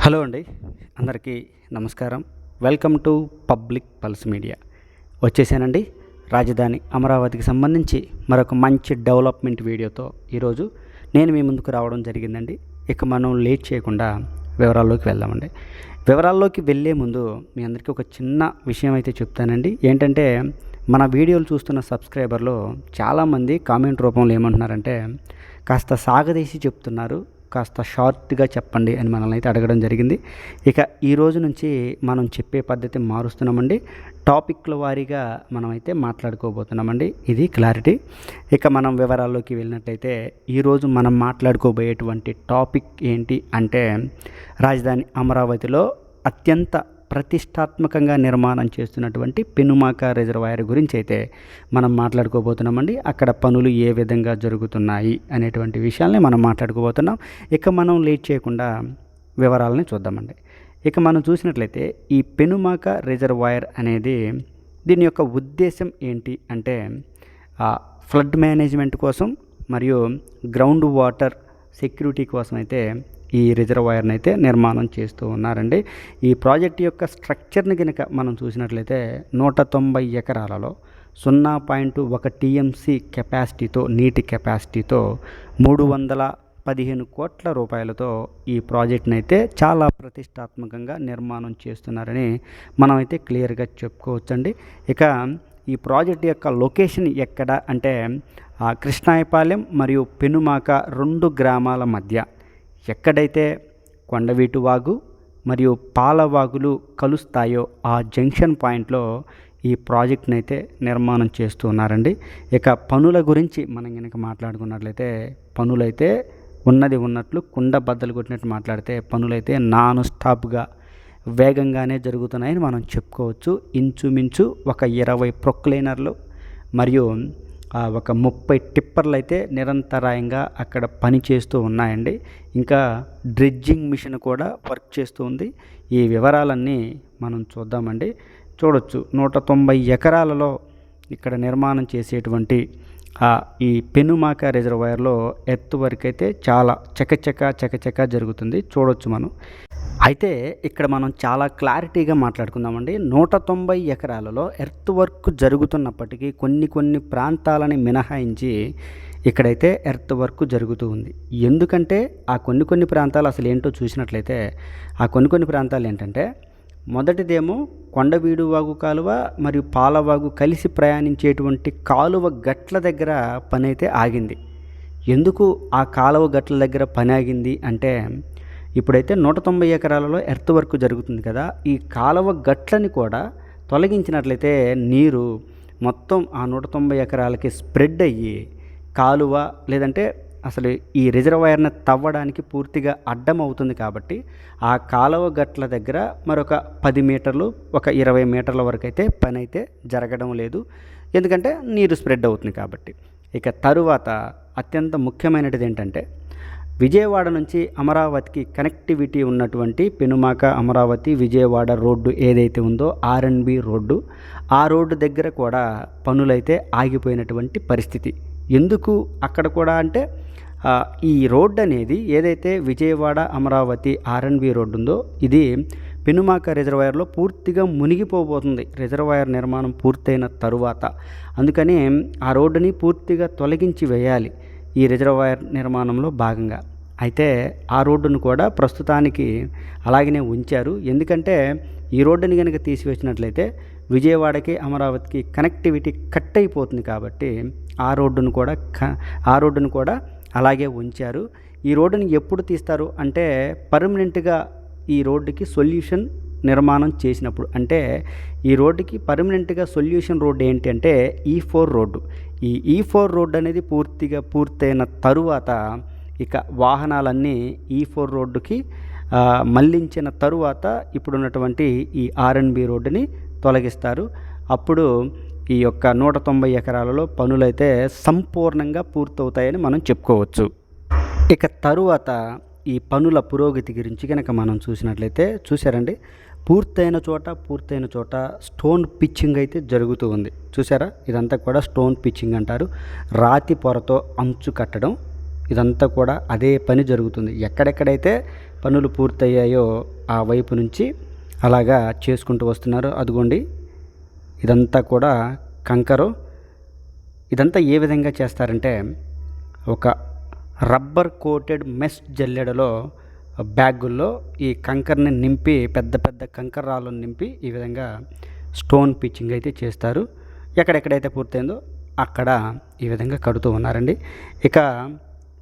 Hello అండి, అందరికీ నమస్కారం. Welcome to public pulse media. వచ్చేసానండి. రాజధాని అమరావతికి సంబంధించి మరొక మంచి డెవలప్మెంట్ వీడియోతో ఈరోజు నేను మీ ముందుకు రావడం జరిగిందండి. ఇక మనం లేట్ చేయకుండా వివరాల్లోకి వెళ్దామండి. వివరాల్లోకి వెళ్ళే ముందు మీ అందరికీ ఒక చిన్న విషయం అయితే చెప్తానండి. ఏంటంటే, మన వీడియోలు చూస్తున్న సబ్స్క్రైబర్లు చాలామంది కామెంట్ రూపంలో ఏమంటున్నారంటే, కాస్త సాగదీసి చెప్తున్నారు, కాస్త షార్ట్గా చెప్పండి అని మనల్ని అయితే అడగడం జరిగింది. ఇక ఈ రోజు నుంచి మనం చెప్పే పద్ధతి మారుస్తున్నామండి. టాపిక్ల వారీగా మనమైతే మాట్లాడుకోబోతున్నామండి. ఇది క్లారిటీ. ఇక మనం వివరాల్లోకి వెళ్ళినట్లయితే, ఈరోజు మనం మాట్లాడుకోబోయేటువంటి టాపిక్ ఏంటి అంటే, రాజధాని అమరావతిలో అత్యంత ప్రతిష్టాత్మకంగా నిర్మాణం చేస్తున్నటువంటి పెనుమాక రిజర్వాయర్ గురించి అయితే మనం మాట్లాడుకోబోతున్నామండి. అక్కడ పనులు ఏ విధంగా జరుగుతున్నాయి అనేటువంటి విషయాల్ని మనం మాట్లాడుకోబోతున్నాం. ఇక మనం లేట్ చేయకుండా వివరాలని చూద్దామండి. ఇక మనం చూసినట్లయితే, ఈ పెనుమాక రిజర్వాయర్ అనేది దీని యొక్క ఉద్దేశం ఏంటి అంటే, ఫ్లడ్ మేనేజ్మెంట్ కోసం మరియు గ్రౌండ్ వాటర్ సెక్యూరిటీ కోసం అయితే ఈ రిజర్వాయర్ని అయితే నిర్మాణం చేస్తూ ఉన్నారండి. ఈ ప్రాజెక్ట్ యొక్క స్ట్రక్చర్ని కనుక మనం చూసినట్లయితే 190 ఎకరాలలో 0.1 టీఎంసీ కెపాసిటీతో, నీటి కెపాసిటీతో 315 కోట్ల రూపాయలతో ఈ ప్రాజెక్ట్ని అయితే చాలా ప్రతిష్టాత్మకంగా నిర్మాణం చేస్తున్నారని మనమైతే క్లియర్గా చెప్పుకోవచ్చండి. ఇక ఈ ప్రాజెక్ట్ యొక్క లొకేషన్ ఎక్కడ అంటే, కృష్ణాయపాలెం మరియు పెనుమాక 2 గ్రామాల మధ్య ఎక్కడైతే కొండవీటు వాగు మరియు పాలవాగులు కలుస్తాయో ఆ జంక్షన్ పాయింట్లో ఈ ప్రాజెక్ట్ని అయితే నిర్మాణం చేస్తూ ఉన్నారండి. ఇక పనుల గురించి మనం కనుక మాట్లాడుకున్నట్లయితే, పనులైతే ఉన్నది ఉన్నట్లు కుండ బద్దలు కొట్టినట్టు మాట్లాడితే పనులైతే నాన్ స్టాప్గా వేగంగానే జరుగుతున్నాయని మనం చెప్పుకోవచ్చు. ఇంచుమించు ఒక 20 ప్రొక్లైనర్లు మరియు ఒక 30 టిప్పర్లు అయితే నిరంతరాయంగా అక్కడ పనిచేస్తూ ఉన్నాయండి. ఇంకా డ్రెడ్జింగ్ మిషన్ కూడా వర్క్ చేస్తూ ఉంది. ఈ వివరాలన్నీ మనం చూద్దామండి. చూడొచ్చు, 190 ఎకరాలలో ఇక్కడ నిర్మాణం చేసేటువంటి ఈ పెనుమాక రిజర్వాయర్లో ఎర్త్ వర్క్ అయితే చాలా చకచక జరుగుతుంది. చూడొచ్చు మనం. అయితే ఇక్కడ మనం చాలా క్లారిటీగా మాట్లాడుకుందామండి. 190 ఎకరాలలో ఎర్త్ వర్క్ జరుగుతున్నప్పటికీ కొన్ని ప్రాంతాలని మినహాయించి ఇక్కడైతే ఎర్త్ వర్క్ జరుగుతూ ఉంది. ఎందుకంటే ఆ కొన్ని ప్రాంతాలు అసలు ఏంటో చూసినట్లయితే, ఆ కొన్ని ప్రాంతాలు ఏంటంటే, మొదటిదేమో కొండవీడు వాగు కాలువ మరియు పాలవాగు కలిసి ప్రయాణించేటువంటి కాలువ గట్ల దగ్గర పని అయితే ఆగింది. ఎందుకు ఆ కాలువ గట్ల దగ్గర పని ఆగింది అంటే, ఇప్పుడైతే 190 ఎకరాలలో ఎర్త్ వర్క్ జరుగుతుంది కదా, ఈ కాలువ గట్లని కూడా తొలగించినట్లయితే నీరు మొత్తం ఆ 190 ఎకరాలకి స్ప్రెడ్ అయ్యి కాలువ లేదంటే అసలు ఈ రిజర్వాయర్ని తవ్వడానికి పూర్తిగా అడ్డం అవుతుంది. కాబట్టి ఆ కాలువ గట్ల దగ్గర మరొక 10 మీటర్లు, ఒక 20 మీటర్ల వరకు అయితే పని అయితే జరగడం లేదు. ఎందుకంటే నీరు స్ప్రెడ్ అవుతుంది కాబట్టి. ఇక తరువాత అత్యంత ముఖ్యమైనది ఏంటంటే, విజయవాడ నుంచి అమరావతికి కనెక్టివిటీ ఉన్నటువంటి పెనుమాక అమరావతి విజయవాడ రోడ్డు ఏదైతే ఉందో ఆర్ఎన్బి రోడ్డు, ఆ రోడ్డు దగ్గర కూడా పనులైతే ఆగిపోయినటువంటి పరిస్థితి. ఎందుకు అక్కడ కూడా అంటే, ఈ రోడ్డు అనేది ఏదైతే విజయవాడ అమరావతి ఆర్ఎన్బి రోడ్డు ఉందో, ఇది పెనుమాక రిజర్వాయర్లో పూర్తిగా మునిగిపోబోతుంది రిజర్వాయర్ నిర్మాణం పూర్తయిన తరువాత. అందుకని ఆ రోడ్డుని పూర్తిగా తొలగించి వేయాలి ఈ రిజర్వాయర్ నిర్మాణంలో భాగంగా. అయితే ఆ రోడ్డును కూడా ప్రస్తుతానికి అలాగనే ఉంచారు. ఎందుకంటే ఈ రోడ్డుని కనుక తీసివేసినట్లయితే విజయవాడకి అమరావతికి కనెక్టివిటీ కట్ అయిపోతుంది. కాబట్టి ఆ రోడ్డును కూడా అలాగే ఉంచారు. ఈ రోడ్డుని ఎప్పుడు తీస్తారు అంటే, పర్మనెంట్గా ఈ రోడ్డుకి సొల్యూషన్ నిర్మాణం చేసినప్పుడు. అంటే ఈ రోడ్డుకి పర్మనెంట్గా సొల్యూషన్ రోడ్డు ఏంటి అంటే E4 రోడ్డు. ఈ E4 రోడ్డు అనేది పూర్తయిన తరువాత ఇక వాహనాలన్నీ E4 రోడ్డుకి మళ్లించిన తరువాత ఇప్పుడున్నటువంటి ఈ ఆర్ఎన్బి రోడ్డుని తొలగిస్తారు. అప్పుడు ఈ యొక్క 190 ఎకరాలలో పనులైతే సంపూర్ణంగా పూర్తవుతాయని మనం చెప్పుకోవచ్చు. ఇక తరువాత ఈ పనుల పురోగతి గురించి కనుక మనం చూసినట్లయితే, చూసారండి, పూర్తయిన చోట స్టోన్ పిచ్చింగ్ అయితే జరుగుతూ ఉంది. చూసారా, ఇదంతా కూడా స్టోన్ పిచ్చింగ్ అంటారు. రాతి పొరతో అంచు కట్టడం, ఇదంతా కూడా అదే పని జరుగుతుంది. ఎక్కడెక్కడైతే పనులు పూర్తయ్యాయో ఆ వైపు నుంచి అలాగా చేసుకుంటూ వస్తున్నారు. అదిగోండి ఇదంతా కూడా కంకరు. ఇదంతా ఏ విధంగా చేస్తారంటే ఒక రబ్బర్ కోటెడ్ మెష్ జల్లెడలో బ్యాగుల్లో ఈ కంకర్ని నింపి పెద్ద పెద్ద కంకర రాళ్ళను నింపి ఈ విధంగా స్టోన్ పిచ్చింగ్ అయితే చేస్తారు. ఎక్కడెక్కడైతే పూర్తయిందో అక్కడ ఈ విధంగా కడుతూ ఉన్నారండి. ఇక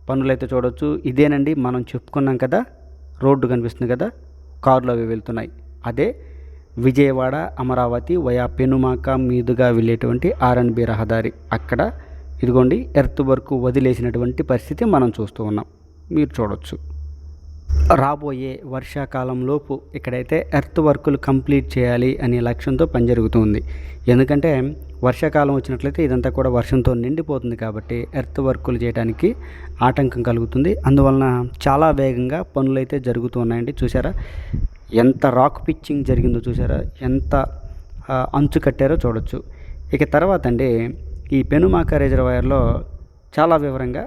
పనులైతే చూడవచ్చు. ఇదేనండి మనం చెప్పుకున్నాం కదా, రోడ్డు కనిపిస్తుంది కదా, కార్లు అవి వెళ్తున్నాయి. అదే విజయవాడ అమరావతి వయా పెనుమాక మీదుగా వెళ్ళేటువంటి R&B రహదారి. అక్కడ ఇదిగోండి ఎర్త్ వర్క్ వదిలేసినటువంటి పరిస్థితి మనం చూస్తూ ఉన్నాం. మీరు చూడవచ్చు. రాబోయే వర్షాకాలంలోపు ఇక్కడైతే ఎర్త్ వర్కులు కంప్లీట్ చేయాలి అనే లక్ష్యంతో పని జరుగుతుంది. ఎందుకంటే వర్షాకాలం వచ్చినట్లయితే ఇదంతా కూడా వర్షంతో నిండిపోతుంది కాబట్టి ఎర్త్ వర్కులు చేయడానికి ఆటంకం కలుగుతుంది. అందువలన చాలా వేగంగా పనులు అయితే జరుగుతూ ఉన్నాయండి. చూసారా ఎంత రాక్ పిచ్చింగ్ జరిగిందో, చూసారా ఎంత అంచు కట్టారో చూడొచ్చు. ఇక తర్వాత అండి ఈ పెనుమాక రిజర్వాయర్లో చాలా వివరంగా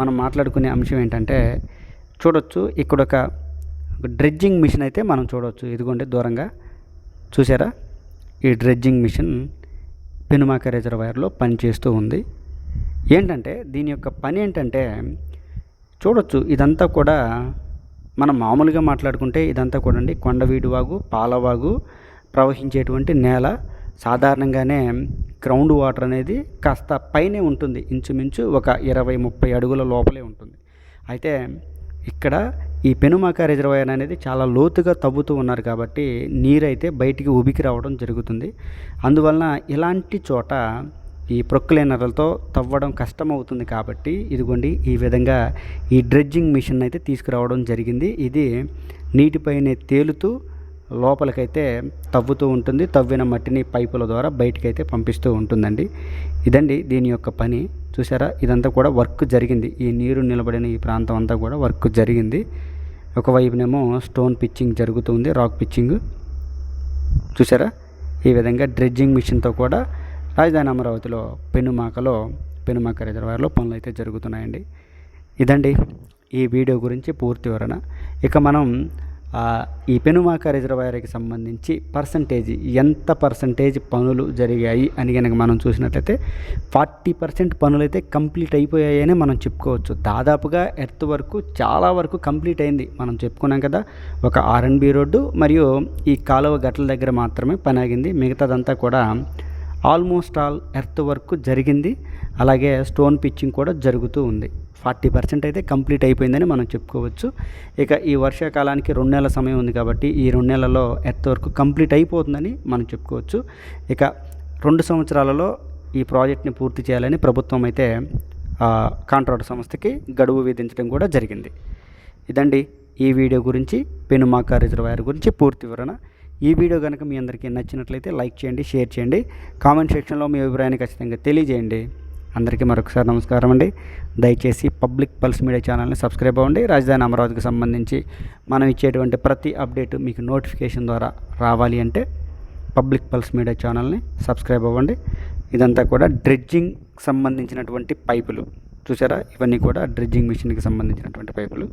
మనం మాట్లాడుకునే అంశం ఏంటంటే చూడొచ్చు. ఇక్కడ ఒక డ్రెడ్జింగ్ మిషన్ అయితే మనం చూడవచ్చు. ఇదిగోండి దూరంగా చూసారా, ఈ డ్రెడ్జింగ్ మిషన్ పెనుమాక రిజర్వాయర్లో పనిచేస్తూ ఉంది. ఏంటంటే దీని యొక్క పని ఏంటంటే చూడొచ్చు. ఇదంతా కూడా మనం మామూలుగా మాట్లాడుకుంటే ఇదంతా కూడా అండి కొండవీడు వాగు, పాలవాగు ప్రవహించేటువంటి నేల. సాధారణంగానే గ్రౌండ్ వాటర్ అనేది కాస్త పైనే ఉంటుంది, ఇంచుమించు ఒక 20-30 అడుగుల లోపలే ఉంటుంది. అయితే ఇక్కడ ఈ పెనుమాక రిజర్వాయర్ అనేది చాలా లోతుగా తవ్వుతూ ఉన్నారు కాబట్టి నీరైతే బయటికి ఉబికి రావడం జరుగుతుంది. అందువలన ఇలాంటి చోట ఈ ప్రొక్లైనర్లతో తవ్వడం కష్టమవుతుంది కాబట్టి ఇదిగోండి ఈ విధంగా ఈ డ్రెడ్జింగ్ మిషన్ అయితే తీసుకురావడం జరిగింది. ఇది నీటిపైనే తేలుతూ లోపలికైతే తవ్వుతూ ఉంటుంది. తవ్విన మట్టిని పైపుల ద్వారా బయటికైతే పంపిస్తూ ఉంటుందండి. ఇదండి దీని యొక్క పని. చూసారా ఇదంతా కూడా వర్క్ జరిగింది. ఈ నీరు నిలబడిన ఈ ప్రాంతం అంతా కూడా వర్క్ జరిగింది. ఒకవైపునేమో స్టోన్ పిచ్చింగ్ జరుగుతుంది, రాక్ పిచ్చింగ్. చూసారా ఈ విధంగా డ్రెడ్జింగ్ మిషన్తో కూడా రాజధాని అమరావతిలో పెనుమాక రిజర్వాయర్లో పనులు అయితే జరుగుతున్నాయండి. ఇదండి ఈ వీడియో గురించి పూర్తి వివరణ. ఇక మనం ఈ పెనుమాక రిజర్వాయర్కి సంబంధించి ఎంత పర్సంటేజ్ పనులు జరిగాయి అని కనుక మనం చూసినట్లయితే 40% పనులు అయితే కంప్లీట్ అయిపోయాయని మనం చెప్పుకోవచ్చు. దాదాపుగా ఎర్త్ వరకు చాలా వరకు కంప్లీట్ అయింది. మనం చెప్పుకున్నాం కదా, ఒక R&B రోడ్డు మరియు ఈ కాలువ గట్ల దగ్గర మాత్రమే పని ఆగింది. మిగతాదంతా కూడా ఆల్మోస్ట్ ఆల్ ఎర్త్ వర్క్ జరిగింది. అలాగే స్టోన్ పిచ్చింగ్ కూడా జరుగుతూ ఉంది. 40% అయితే కంప్లీట్ అయిపోయిందని మనం చెప్పుకోవచ్చు. ఇక ఈ వర్షాకాలానికి 2 నెలల సమయం ఉంది కాబట్టి ఈ 2 నెలల్లో ఎర్త్ వర్క్ కంప్లీట్ అయిపోతుందని మనం చెప్పుకోవచ్చు. ఇక 2 సంవత్సరాలలో ఈ ప్రాజెక్ట్ని పూర్తి చేయాలని ప్రభుత్వం అయితే కాంట్రాక్ట్ సంస్థకి గడువు విధించడం కూడా జరిగింది. ఇదండి ఈ వీడియో గురించి పెనుమాక రిజర్వాయర్ గురించి పూర్తి వివరణ. ఈ వీడియో కనుక మీ అందరికీ నచ్చినట్లయితే లైక్ చేయండి, షేర్ చేయండి, కామెంట్ సెక్షన్లో మీ అభిప్రాయాన్ని ఖచ్చితంగా తెలియజేయండి. అందరికీ మరొకసారి నమస్కారం అండి. దయచేసి పబ్లిక్ పల్స్ మీడియా ఛానల్ని సబ్స్క్రైబ్ అవ్వండి. రాజధాని అమరావతికి సంబంధించి మనం ఇచ్చేటువంటి ప్రతి అప్డేట్ మీకు నోటిఫికేషన్ ద్వారా రావాలి అంటే పబ్లిక్ పల్స్ మీడియా ఛానల్ని సబ్స్క్రైబ్ అవ్వండి. ఇదంతా కూడా డ్రెడ్జింగ్ సంబంధించినటువంటి పైపులు. చూసారా ఇవన్నీ కూడా డ్రెడ్జింగ్ మిషన్కి సంబంధించినటువంటి పైపులు.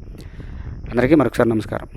అందరికీ మరొకసారి నమస్కారం.